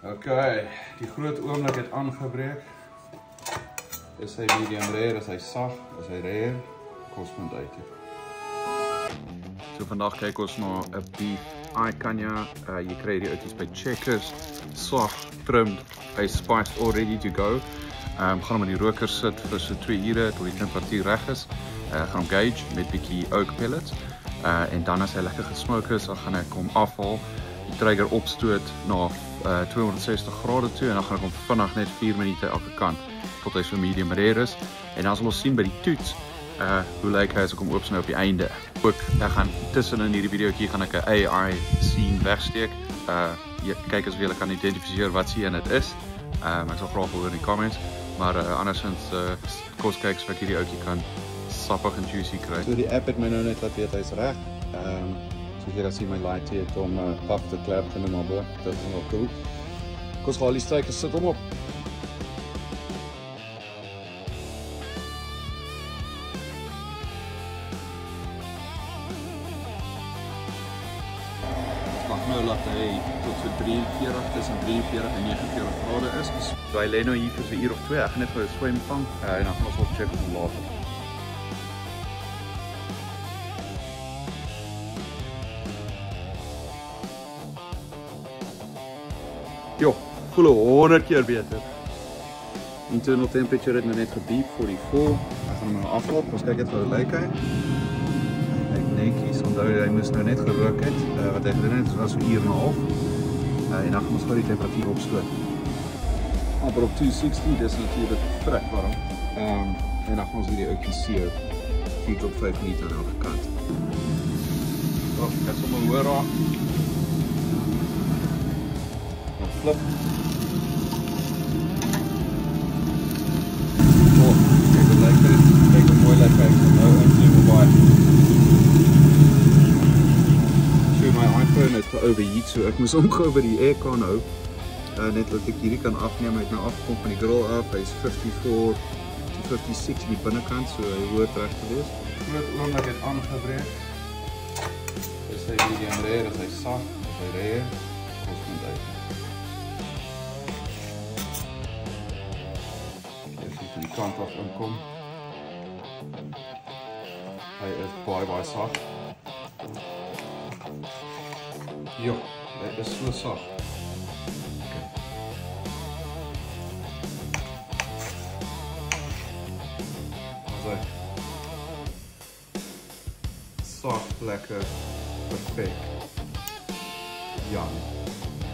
Okay, die groot oomblik het aangebreek. Is hy medium rare, is hy sag, is hy rare, kos moet uit. So vandag kyk ons na 'n beef Ikanya. Jy kry die oudjies by Checkers, sag, trimmed, hy's spiced all ready to go. Gaan hom in die roker sit vir so 2 ure tot die temperatuur reg is. Gaan hom gauge met bietjie oak pellets. En dan as hy lekker gesmoke is, dan gaan ek hom afhaal, die trigger opstoot na 260 grade toe en dan gaan ek hom vinnig net 4 minute elke kant tot hy so medium rare is. En dan sal ons sien by die toets hoe lyk hy as ek hom oopsny op die einde. Ook ek gaan tussen in hierdie videoetjie gaan ek 'n AI scene wegsteek. Kyk as julle kan identifiseer wat se een dit is. Ek sal graag hoor in die comments. Maar andersins kos kyk so ek hierdie ouetjie kan sappig en juicy kry. So die app het my nou net laat weet hy's reg. So jy kan sien my light het om pap te klap genoem maar bo. Dit is wel cool. Kos haal die steek sit hom op. Nou laat hy tot so 43 tussen 43 en 49 grade is. So hy lê nou hier vir so 1 uur of 2. Ek gaan net vir 'n swem vang en dan gaan ons op check hoe laat. Jo, voel 100 keer beter. Internal temperature het nou net gebeep 44. Ek gaan hom nou aflaat. Ons kyk net hoe lyk hy. Netjies, onthou hy moes nou net gerook het, wat hy gedoen het, was so 1 uur en 'n half. En dan gaan ons gou die temperatuur opstoot. Maar op 260, dis natuurlijk vrek warm. En dan gaan ons hierdie ouetjie sear 4 tot 5 minute aan elke kant. So, ek sommer hoor raak. Dan flip. Oh, kyk hoe lyk dit. Kyk hoe mooi lyk hy. Nou invloed baie. My iPhone het overheat, so ek moes omgou by die aircon hou. Net dat ek hierdie kan afneem, hy het nou afgekom van die grill af, hy is 54 to 56 in die binnekant, so hy hoort reg te wees. Groot oomblik het aangebreek. Is hy medium rare, is hy sag, is hy rare, kos moet uit. As jy van die kant af inkom, hy is baie sag. Jo, dit is so sag. Okay. Sag, lekker, perfect. Ja.